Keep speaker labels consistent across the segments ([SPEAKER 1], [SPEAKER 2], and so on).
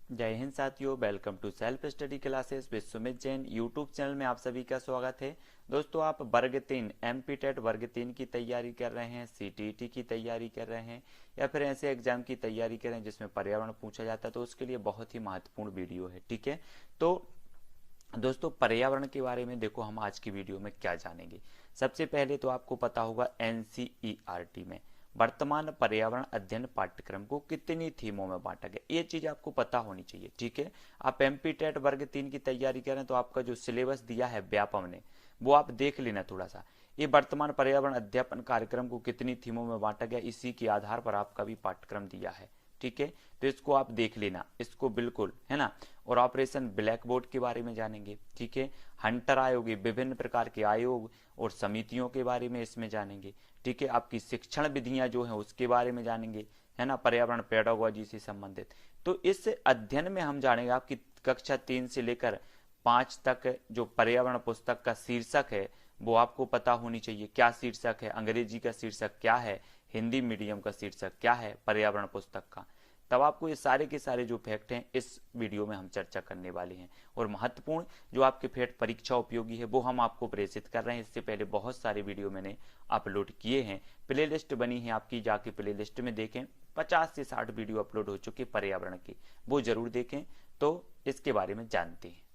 [SPEAKER 1] जय हिंद साथियों, welcome to self study classes with Sumit Jain. YouTube channel में आप सभी का स्वागत है। दोस्तों, आप वर्ग 3 एमपी टेट वर्ग 3 की तैयारी कर रहे हैं, सीटीईटी की तैयारी कर रहे हैं या फिर ऐसे एग्जाम की तैयारी कर रहे हैं जिसमें पर्यावरण पूछा जाता है, तो उसके लिए बहुत ही महत्वपूर्ण वीडियो है। ठीक है, तो दोस्तों पर्यावरण के बारे में देखो हम आज की वीडियो में क्या जानेंगे। सबसे पहले तो आपको पता होगा एनसीईआरटी में वर्तमान पर्यावरण अध्ययन पाठ्यक्रम को कितनी थीमों में बांटा गया, ये चीज आपको पता होनी चाहिए। ठीक है, आप एमपी टेट वर्ग 3 की तैयारी करें तो आपका जो सिलेबस दिया है व्यापम ने वो आप देख लेना थोड़ा सा। ये वर्तमान पर्यावरण अध्यापन कार्यक्रम को कितनी थीमों में बांटा गया, इसी के आधार पर आपका भी पाठ्यक्रम दिया है। ठीक है, तो इसको आप देख लेना, इसको बिल्कुल, है ना। और ऑपरेशन ब्लैक बोर्ड के बारे में जानेंगे। ठीक है, हंटर आयोग, विभिन्न प्रकार के आयोग और समितियों के बारे में इसमें जानेंगे। ठीक है, आपकी शिक्षण विधियां जो है उसके बारे में जानेंगे, है ना, पर्यावरण पेडागोजी से संबंधित। तो इस अध्ययन में हम जानेंगे आपकी कक्षा 3 से लेकर 5 तक जो पर्यावरण पुस्तक का शीर्षक है वो आपको पता होनी चाहिए। क्या शीर्षक है, अंग्रेजी का शीर्षक क्या है, हिंदी मीडियम का शीर्षक क्या है पर्यावरण पुस्तक का। तब आपको ये सारे के सारे जो फैक्ट हैं इस वीडियो में हम चर्चा करने वाले हैं। और महत्वपूर्ण जो आपके फैक्ट परीक्षा उपयोगी है वो हम आपको प्रेषित कर रहे हैं। इससे पहले बहुत सारे वीडियो मैंने अपलोड किए हैं, प्लेलिस्ट बनी है आपकी, जाके प्लेलिस्ट में देखें। 50 से 60 वीडियो अपलोड हो चुके पर्यावरण की, वो जरूर देखें। तो इसके बारे में जानते हैं।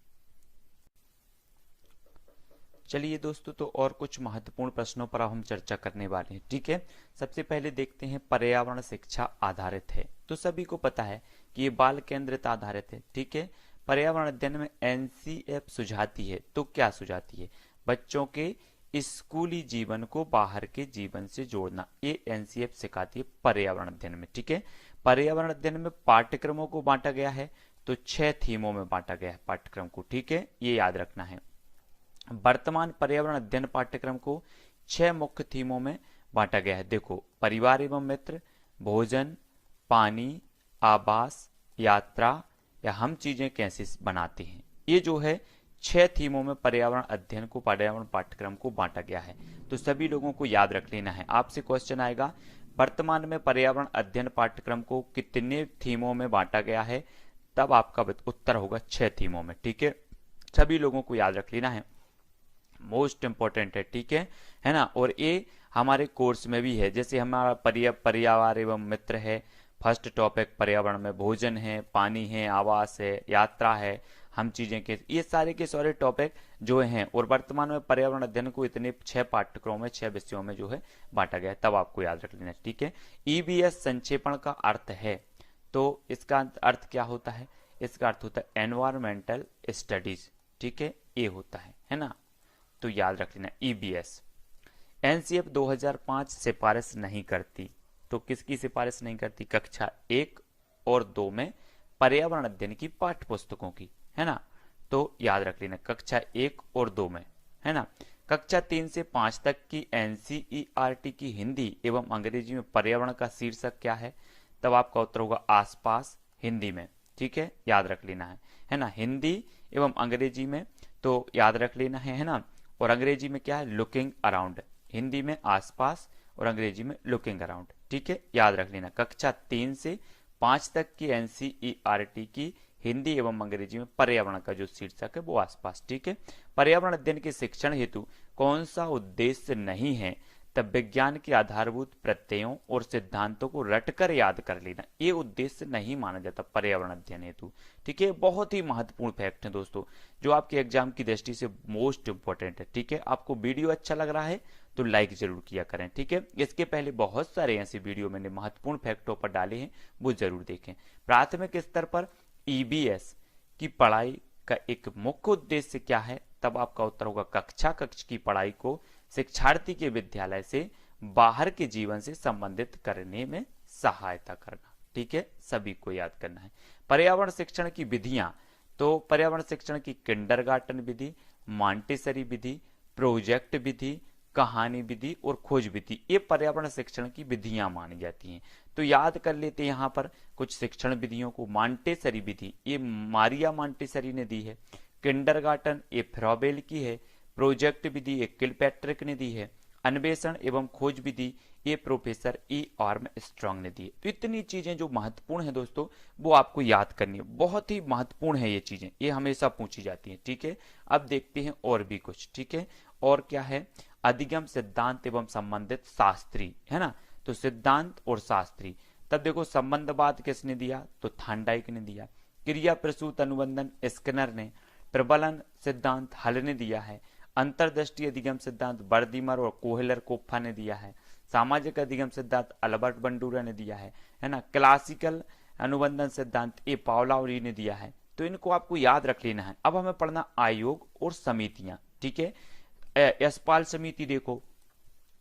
[SPEAKER 1] चलिए दोस्तों, तो और कुछ महत्वपूर्ण प्रश्नों पर हम चर्चा करने वाले हैं। ठीक है, सबसे पहले देखते हैं पर्यावरण शिक्षा आधारित है। तो सभी को पता है कि ये बाल केंद्रित आधारित है। ठीक है, पर्यावरण अध्ययन में एनसीएफ सुझाती है, तो क्या सुझाती है, बच्चों के स्कूली जीवन को बाहर के जीवन से जोड़ना, ये एनसीएफ सिखाती है पर्यावरण अध्ययन में। ठीक है, पर्यावरण अध्ययन में पाठ्यक्रमों को बांटा गया है, तो 6 थीमों में बांटा गया है पाठ्यक्रम को। ठीक है, ये याद रखना है। वर्तमान पर्यावरण अध्ययन पाठ्यक्रम को 6 मुख्य थीमों में बांटा गया है। देखो, परिवार एवं मित्र, भोजन, पानी, आवास, यात्रा या हम चीजें कैसे बनाते हैं, ये जो है 6 थीमों में पर्यावरण अध्ययन को, पर्यावरण पाठ्यक्रम को बांटा गया है। तो सभी लोगों को याद रख लेना है। आपसे क्वेश्चन आएगा वर्तमान में पर्यावरण अध्ययन पाठ्यक्रम को कितने थीमों में बांटा गया है, तब आपका उत्तर होगा 6 थीमों में। ठीक है, सभी लोगों को याद रख लेना है, मोस्ट इंपॉर्टेंट है। ठीक है ना। और ये हमारे कोर्स में भी है, जैसे हमारा पर्यावरण एवं मित्र है, फर्स्ट टॉपिक पर्यावरण में भोजन है, पानी है, आवास है, यात्रा है, हम चीजें के, ये सारे के सारे टॉपिक जो हैं। और वर्तमान में पर्यावरण अध्ययन को इतने 6 पाठ्यक्रमों में, 6 विषयों में जो है बांटा गया है, तब आपको याद रख लेना। ठीक है, ईबीएस संक्षेपण का अर्थ है, तो इसका अर्थ क्या होता है, इसका अर्थ होता है एनवायरमेंटल स्टडीज। ठीक है, ये होता है ना। तो याद रख लेना ईबीएस। एनसीएफ 2005 सिफारिश नहीं करती, तो किसकी सिफारिश नहीं करती, कक्षा 1 और 2 में पर्यावरण अध्ययन की पाठ्य पुस्तकों की, है ना। तो याद रख लेना कक्षा 1 और 2 में, है ना। कक्षा 3 से 5 तक की एनसीईआरटी की हिंदी एवं अंग्रेजी में पर्यावरण का शीर्षक क्या है, तब आपका उत्तर होगा आसपास, हिंदी में। ठीक है, याद रख लेना है ना, हिंदी एवं अंग्रेजी में, तो याद रख लेना है ना। और अंग्रेजी में क्या है, लुकिंग अराउंड, हिंदी में आसपास और अंग्रेजी में लुकिंग अराउंड। ठीक है, याद रख लेना कक्षा 3 से 5 तक की एनसीईआरटी की हिंदी एवं अंग्रेजी में पर्यावरण का जो शीर्षक है वो आसपास। ठीक है, पर्यावरण अध्ययन के शिक्षण हेतु कौन सा उद्देश्य नहीं है, तब विज्ञान के आधारभूत प्रत्ययों और सिद्धांतों को रटकर याद कर लेना, ये उद्देश्य नहीं माना जाता पर्यावरण अध्ययन हेतु। ठीक है, बहुत ही महत्वपूर्ण फैक्ट है दोस्तों, जो आपके एग्जाम की दृष्टि से मोस्ट इंपॉर्टेंट है। ठीक है, आपको वीडियो अच्छा लग रहा है तो लाइक जरूर किया करें। ठीक है, इसके पहले बहुत सारे ऐसे वीडियो मैंने महत्वपूर्ण फैक्टों पर डाले हैं, वो जरूर देखें। प्राथमिक स्तर पर ईबीएस की पढ़ाई का एक मुख्य उद्देश्य क्या है, तब आपका उत्तर होगा कक्ष की पढ़ाई को शिक्षार्थी के विद्यालय से बाहर के जीवन से संबंधित करने में सहायता करना। ठीक है, सभी को याद करना है। पर्यावरण शिक्षण की विधियां, तो पर्यावरण शिक्षण की किंडरगार्टन विधि, मॉन्टेसरी विधि, प्रोजेक्ट विधि, कहानी विधि और खोज विधि, ये पर्यावरण शिक्षण की विधियां मानी जाती हैं। तो याद कर लेते हैं यहाँ पर कुछ शिक्षण विधियों को। मॉन्टेसरी विधि ये मारिया मॉन्टेसरी ने दी है, किंडरगार्टन ये फ्रॉबेल की है, प्रोजेक्ट विधि ये किलपैट्रिक ने दी है, अन्वेषण एवं खोज विधि ये प्रोफेसर ई आर्म स्ट्रॉन्ग ने दी है। तो इतनी चीजें जो महत्वपूर्ण है दोस्तों, वो आपको याद करनी है, बहुत ही महत्वपूर्ण है ये चीजें, ये हमेशा पूछी जाती हैं। ठीक है, अब देखते हैं और भी कुछ। ठीक है, और क्या है, अधिगम, सिद्धांत एवं संबंधित शास्त्री, है ना। तो सिद्धांत और शास्त्री, तब देखो संबंधवाद किसने दिया, तो थांडाइक ने दिया। क्रिया प्रसूत अनुबंधन स्किनर ने। प्रबलन सिद्धांत हल ने दिया है। अंतर्दृष्टि अधिगम सिद्धांत बर्दिमर और कोहलर कोप्फा ने दिया है। सामाजिक अधिगम सिद्धांत अल्बर्ट बंडूरा ने दिया है ना। क्लासिकल अनुबंधन सिद्धांत ए पावलावरी ने दिया है। तो इनको आपको याद रख लेना है। अब हमें पढ़ना आयोग और समितियां। ठीक है, यशपाल समिति देखो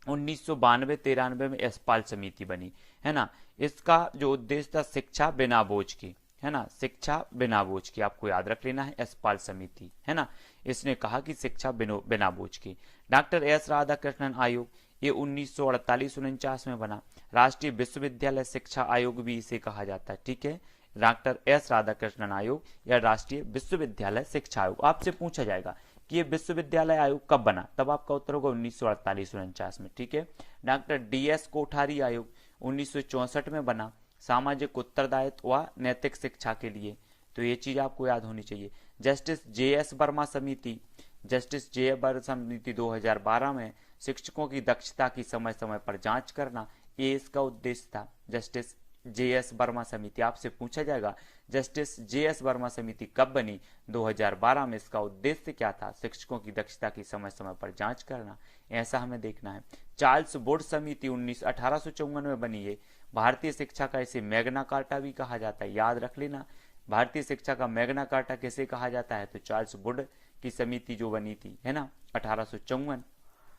[SPEAKER 1] 1992-93 में यशपाल समिति बनी, है ना। इसका जो उद्देश्य था, शिक्षा बिना बोझ की, है ना, शिक्षा बिना बोझ की, आपको याद रख लेना है, यशपाल समिति, है ना। इसने कहा कि शिक्षा बिना बोझ की। डॉक्टर एस राधाकृष्णन आयोग, ये 1948-49 में बना। राष्ट्रीय विश्वविद्यालय शिक्षा आयोग भी इसे कहा जाता है। ठीक है, डॉक्टर एस राधाकृष्णन आयोग या राष्ट्रीय विश्वविद्यालय शिक्षा आयोग। आपसे पूछा जाएगा कि ये विश्वविद्यालय आयोग कब बना, तब आपका उत्तर होगा 1948-49 में। ठीक है, डॉक्टर डी एस कोठारी आयोग 1964 में बना, सामाजिक उत्तरदायित्व व नैतिक शिक्षा के लिए। तो ये चीज आपको याद होनी चाहिए। जस्टिस जे एस वर्मा समिति, जस्टिस जे एस वर्मा समिति 2012 में शिक्षकों की दक्षता की समय समय पर जांच करना, ये इसका उद्देश्य था। जस्टिस जे एस वर्मा समिति, आपसे पूछा जाएगा जस्टिस जे एस वर्मा समिति कब बनी, 2012 में। इसका उद्देश्य क्या था, शिक्षकों की दक्षता की समय समय पर जांच करना, ऐसा हमें देखना है। चार्ल्स बोर्ड समिति 1854 में बनी है। भारतीय शिक्षा का इसे मैग्ना कार्टा भी कहा जाता है, याद रख लेना। भारतीय शिक्षा का मैग्ना कार्टा किसे कहा जाता है, तो चार्ल्स बोर्ड की समिति जो बनी थी, है ना, 1854।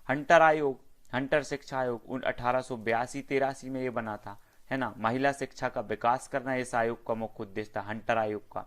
[SPEAKER 1] हंटर आयोग, हंटर शिक्षा आयोग 1882-83 में ये बना था, है ना। महिला शिक्षा का विकास करना इस आयोग का मुख्य उद्देश्य था, हंटर आयोग का।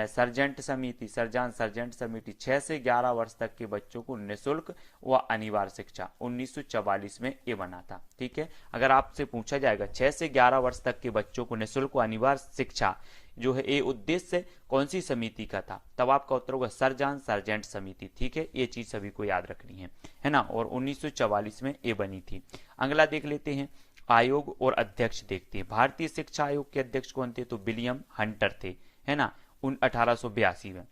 [SPEAKER 1] सर्जेंट समिति, सर्जेंट समिति 6 से 11 वर्ष तक के बच्चों को निःशुल्क व अनिवार्य शिक्षा, 1944 में ये बना था। ठीक है, अगर आपसे पूछा जाएगा 6 से 11 वर्ष तक के बच्चों को निःशुल्क व अनिवार्य शिक्षा जो है ये उद्देश्य कौन सी समिति का था, तब आपका उत्तर होगा सर्जेंट समिति। ठीक है, ये चीज सभी को याद रखनी है ना। और 1944 में ये बनी थी। अगला देख लेते हैं, आयोग और अध्यक्ष देखते हैं। भारतीय शिक्षा आयोग के अध्यक्ष कौन थे, तो विलियम हंटर थे, है ना, 1882 में।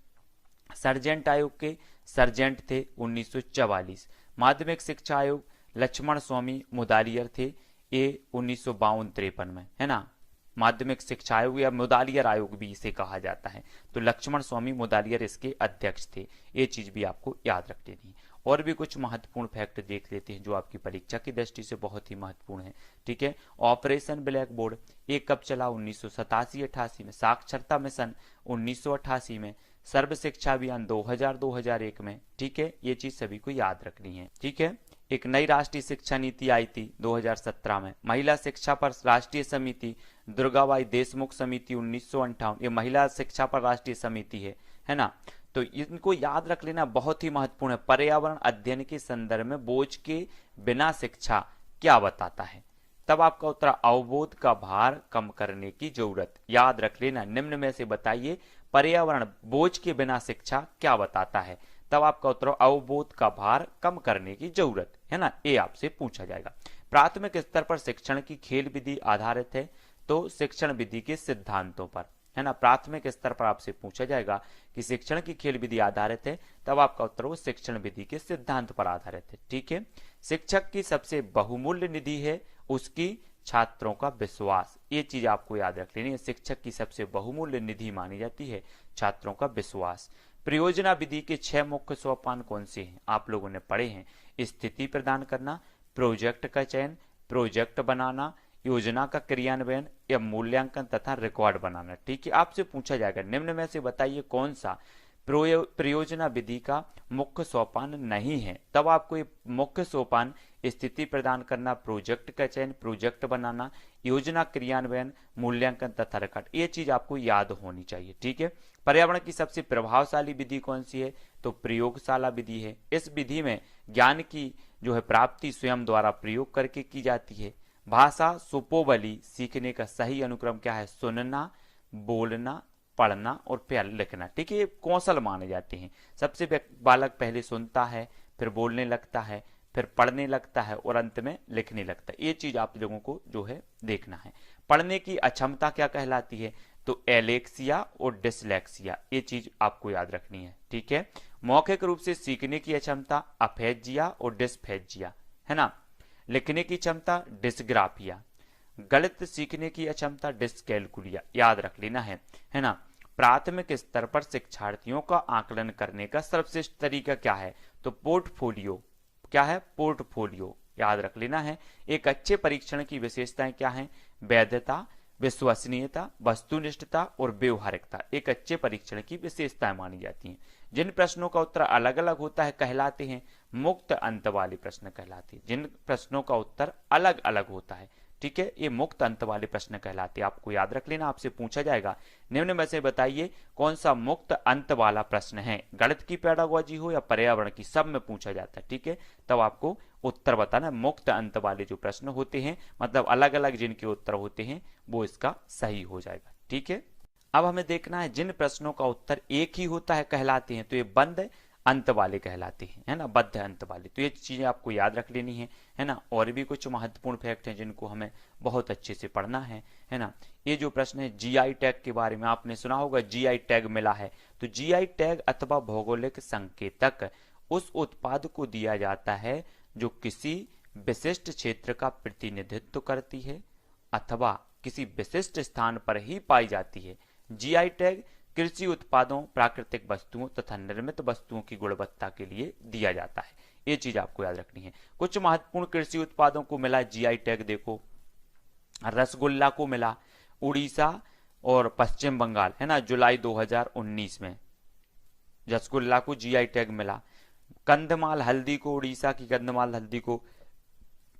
[SPEAKER 1] सर्जेंट आयोग के सर्जेंट थे 1944। माध्यमिक शिक्षा आयोग लक्ष्मण स्वामी मुदालियर थे, ये 1952-53 में, है ना। माध्यमिक शिक्षा आयोग या मुदालियर आयोग भी इसे कहा जाता है। तो लक्ष्मण स्वामी मुदालियर इसके अध्यक्ष थे, ये चीज भी आपको याद रख लेनी है। और भी कुछ महत्वपूर्ण फैक्ट देख लेते हैं जो आपकी परीक्षा की दृष्टि से बहुत ही महत्वपूर्ण है। ठीक है, ऑपरेशन ब्लैक बोर्ड ये कब चला, 1987-88 में। साक्षरता मिशन 1988 में। सर्व शिक्षा अभियान 2000-2001 में। ठीक है, ये चीज सभी को याद रखनी है। ठीक है, एक नई राष्ट्रीय शिक्षा नीति आई थी 2017 में। महिला शिक्षा पर राष्ट्रीय समिति दुर्गाबाई देशमुख समिति 1958, ये महिला शिक्षा पर राष्ट्रीय समिति है ना। तो इनको याद रख लेना, बहुत ही महत्वपूर्ण है। पर्यावरण अध्ययन के संदर्भ में बोझ के बिना शिक्षा क्या बताता है, तब आपका उत्तर अवबोध का भार कम करने की जरूरत, याद रख लेना। निम्न में से बताइए पर्यावरण बोझ के बिना शिक्षा क्या बताता है, तब आपका उत्तर अवबोध का भार कम करने की जरूरत, है ना, ये आपसे पूछा जाएगा। प्राथमिक स्तर पर शिक्षण की खेल विधि आधारित है, तो शिक्षण विधि के सिद्धांतों पर, है ना। प्राथमिक स्तर पर आपसे पूछा जाएगा कि शिक्षण की खेल विधि आधारित है, तब आपका उत्तर वो शिक्षण विधि के सिद्धांत पर आधारित है। ठीक है, शिक्षक की सबसे बहुमूल्य निधि है उसकी छात्रों का विश्वास, ये चीज आपको याद रख लेनी है। शिक्षक की सबसे बहुमूल्य निधि मानी जाती है छात्रों का विश्वास। परियोजना विधि के 6 मुख्य सोपान कौन से हैं, आप लोगों ने पढ़े हैं। स्थिति प्रदान करना, प्रोजेक्ट का चयन, प्रोजेक्ट बनाना, योजना का क्रियान्वयन या मूल्यांकन तथा रिकॉर्ड बनाना। ठीक है, आपसे पूछा जाएगा निम्न में से बताइए कौन सा परियोजना विधि का मुख्य सोपान नहीं है, तब आपको ये मुख्य सोपान स्थिति प्रदान करना, प्रोजेक्ट का चयन, प्रोजेक्ट बनाना, योजना क्रियान्वयन, मूल्यांकन तथा रिकॉर्ड, ये चीज आपको याद होनी चाहिए। ठीक है, पर्यावरण की सबसे प्रभावशाली विधि कौन सी है, तो प्रयोगशाला विधि है। इस विधि में ज्ञान की जो है प्राप्ति स्वयं द्वारा प्रयोग करके की जाती है। भाषा सुपोबली सीखने का सही अनुक्रम क्या है, सुनना, बोलना, पढ़ना और फिर लिखना। ठीक है, ये कौशल माने जाते हैं। सबसे बालक पहले सुनता है, फिर बोलने लगता है, फिर पढ़ने लगता है और अंत में लिखने लगता है। ये चीज आप लोगों को जो है देखना है। पढ़ने की अक्षमता क्या कहलाती है? तो एलेक्सिया और डिसलेक्सिया, ये चीज आपको याद रखनी है, ठीक है। मौखिक रूप से सीखने की अक्षमता अफेजिया और डिस्फेजिया, है ना। लिखने की क्षमता डिस्ग्राफिया। गणित सीखने की अक्षमता डिस्कैलकुलिया, याद रख लेना है ना। प्राथमिक स्तर पर शिक्षार्थियों का आकलन करने का सर्वश्रेष्ठ तरीका क्या है? तो पोर्टफोलियो। क्या है? पोर्टफोलियो, याद रख लेना है। एक अच्छे परीक्षण की विशेषताएं क्या हैं? वैधता, विश्वसनीयता, वस्तुनिष्ठता और व्यवहारिकता एक अच्छे परीक्षण की विशेषताएं मानी जाती हैं। जिन प्रश्नों का उत्तर अलग अलग होता है कहलाते हैं मुक्त अंत वाले प्रश्न कहलाते हैं। जिन प्रश्नों का उत्तर अलग अलग होता है, ठीक है, ये मुक्त अंत वाले प्रश्न कहलाते हैं। आपको याद रख लेना, आपसे पूछा जाएगा निम्न में से बताइए कौन सा मुक्त अंत वाला प्रश्न है। गणित की पेडागोजी हो या पर्यावरण की, सब में पूछा जाता है, ठीक है। तब आपको उत्तर बताना। मुक्त अंत वाले जो प्रश्न होते हैं, मतलब अलग अलग जिनके उत्तर होते हैं, वो इसका सही हो जाएगा, ठीक है। अब हमें देखना है जिन प्रश्नों का उत्तर एक ही होता है कहलाते हैं, तो ये बंद अंत वाले कहलाते हैं, है ना, बद्ध अंत वाले। तो ये चीजें आपको याद रख लेनी है ना। और भी कुछ महत्वपूर्ण फैक्ट हैं जिनको हमें बहुत अच्छे से पढ़ना है ना। ये जो प्रश्न है जीआई टैग के बारे में, आपने सुना होगा जीआई टैग मिला है। तो जीआई टैग अथवा भौगोलिक संकेतक उस उत्पाद को दिया जाता है जो किसी विशिष्ट क्षेत्र का प्रतिनिधित्व करती है अथवा किसी विशिष्ट स्थान पर ही पाई जाती है। जीआई टैग कृषि उत्पादों, प्राकृतिक वस्तुओं तथा निर्मित वस्तुओं की गुणवत्ता के लिए दिया जाता है। ये चीज आपको याद रखनी है। कुछ महत्वपूर्ण कृषि उत्पादों को मिला जीआई टैग, देखो रसगुल्ला को मिला उड़ीसा और पश्चिम बंगाल, है ना, जुलाई 2019 में रसगुल्ला को जीआई टैग मिला। कंधमाल हल्दी को, उड़ीसा की कंधमाल हल्दी को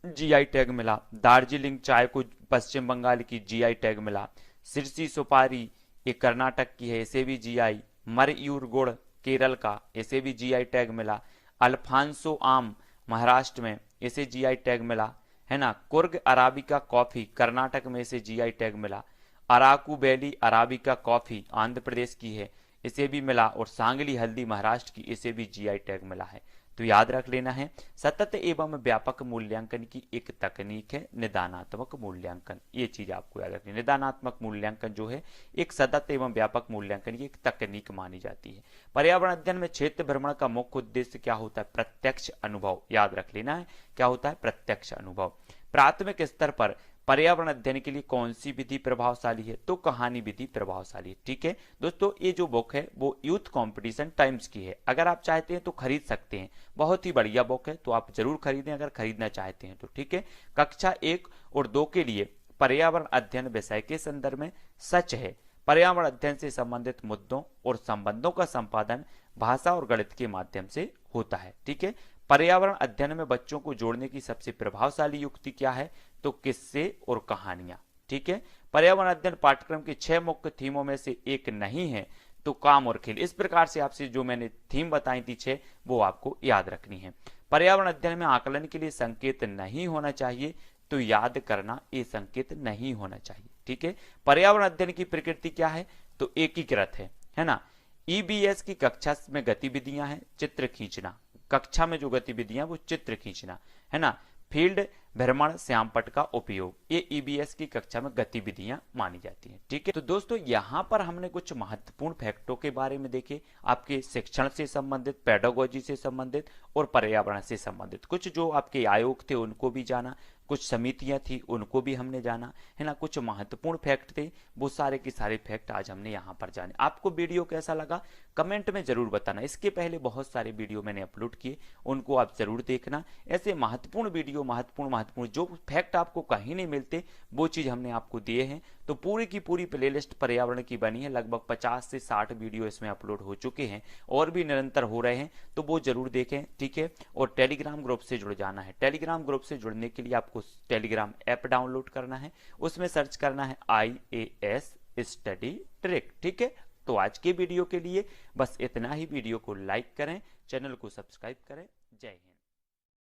[SPEAKER 1] जीआई टैग मिला। दार्जिलिंग चाय को पश्चिम बंगाल की जीआई टैग मिला। सिरसी सुपारी ये कर्नाटक की है, इसे भी जीआई। मरयूर गुड़ केरल का, इसे भी जीआई टैग मिला। अल्फांसो आम महाराष्ट्र में, इसे जीआई टैग मिला, है ना। कुर्ग अराबिका कॉफी कर्नाटक में, इसे जीआई टैग मिला। Araku Valley Arabica coffee Andhra Pradesh की है, इसे भी मिला। और सांगली हल्दी महाराष्ट्र की, इसे भी जीआई टैग मिला है। तो याद रख लेना है, सतत एवं व्यापक मूल्यांकन की एक तकनीक है निदानात्मक मूल्यांकन। ये चीज आपको याद रखनी है। निदानात्मक मूल्यांकन जो है एक सतत एवं व्यापक मूल्यांकन की एक तकनीक मानी जाती है। पर्यावरण अध्ययन में क्षेत्र भ्रमण का मुख्य उद्देश्य क्या होता है? प्रत्यक्ष अनुभव, याद रख लेना है। क्या होता है? प्रत्यक्ष अनुभव। प्राथमिक स्तर पर पर्यावरण अध्ययन के लिए कौन सी विधि प्रभावशाली है? तो कहानी विधि प्रभावशाली है, ठीक है। दोस्तों ये जो बुक है वो यूथ कंपटीशन टाइम्स की है। अगर आप चाहते हैं तो खरीद सकते हैं, बहुत ही बढ़िया बुक है, तो आप जरूर खरीदें अगर खरीदना चाहते हैं तो, ठीक है। कक्षा 1 और 2 के लिए पर्यावरण अध्ययन विषय के संदर्भ में सच है। पर्यावरण अध्ययन से संबंधित मुद्दों और संबंधों का संपादन भाषा और गणित के माध्यम से होता है, ठीक है। पर्यावरण अध्ययन में बच्चों को जोड़ने की सबसे प्रभावशाली युक्ति क्या है? तो किस्से और कहानियां, ठीक है। पर्यावरण अध्ययन पाठ्यक्रम के 6 मुख्य थीमों में से एक नहीं है, तो काम और खेल। इस प्रकार से आपसे जो मैंने थीम बताई थी 6, वो आपको याद रखनी है। पर्यावरण अध्ययन में आकलन के लिए संकेत नहीं होना चाहिए, तो याद करना ये संकेत नहीं होना चाहिए, ठीक है। पर्यावरण अध्ययन की प्रकृति क्या है? तो एकीकृत है ना। ईबीएस की कक्षा में गतिविधियां हैं चित्र खींचना, कक्षा में जो गतिविधियां वो चित्र खींचना, है ना। फील्ड भ्रमण, श्यामपट्ट का उपयोग, ये ईबीएस की कक्षा में गतिविधियां मानी जाती हैं, ठीक है। तो दोस्तों यहां पर हमने कुछ महत्वपूर्ण फैक्टों के बारे में देखे, आपके शिक्षण से संबंधित, पेडागोजी से संबंधित और पर्यावरण से संबंधित। कुछ जो आपके आयोग थे उनको भी जाना, कुछ समितियां थी उनको भी हमने जाना, है ना। कुछ महत्वपूर्ण फैक्ट थे, वो सारे के सारे फैक्ट आज हमने यहाँ पर जाने। आपको वीडियो कैसा लगा कमेंट में जरूर बताना। इसके पहले बहुत सारे वीडियो मैंने अपलोड किए, उनको आप जरूर देखना। ऐसे महत्वपूर्ण वीडियो, महत्वपूर्ण जो फैक्ट आपको कहीं नहीं मिलते, वो चीज हमने आपको दिए हैं। तो पूरी की पूरी प्लेलिस्ट पर्यावरण की बनी है, लगभग 50 से 60 वीडियो इसमें अपलोड हो चुके हैं और भी निरंतर हो रहे हैं, तो वो जरूर देखें, ठीक है। और टेलीग्राम ग्रुप से जुड़ जाना है। टेलीग्राम ग्रुप से जुड़ने के लिए आपको टेलीग्राम ऐप डाउनलोड करना है, उसमें सर्च करना है IAS स्टडी ट्रिक, ठीक है। तो आज के वीडियो के लिए बस इतना ही। वीडियो को लाइक करें, चैनल को सब्सक्राइब करें। जय हिंद।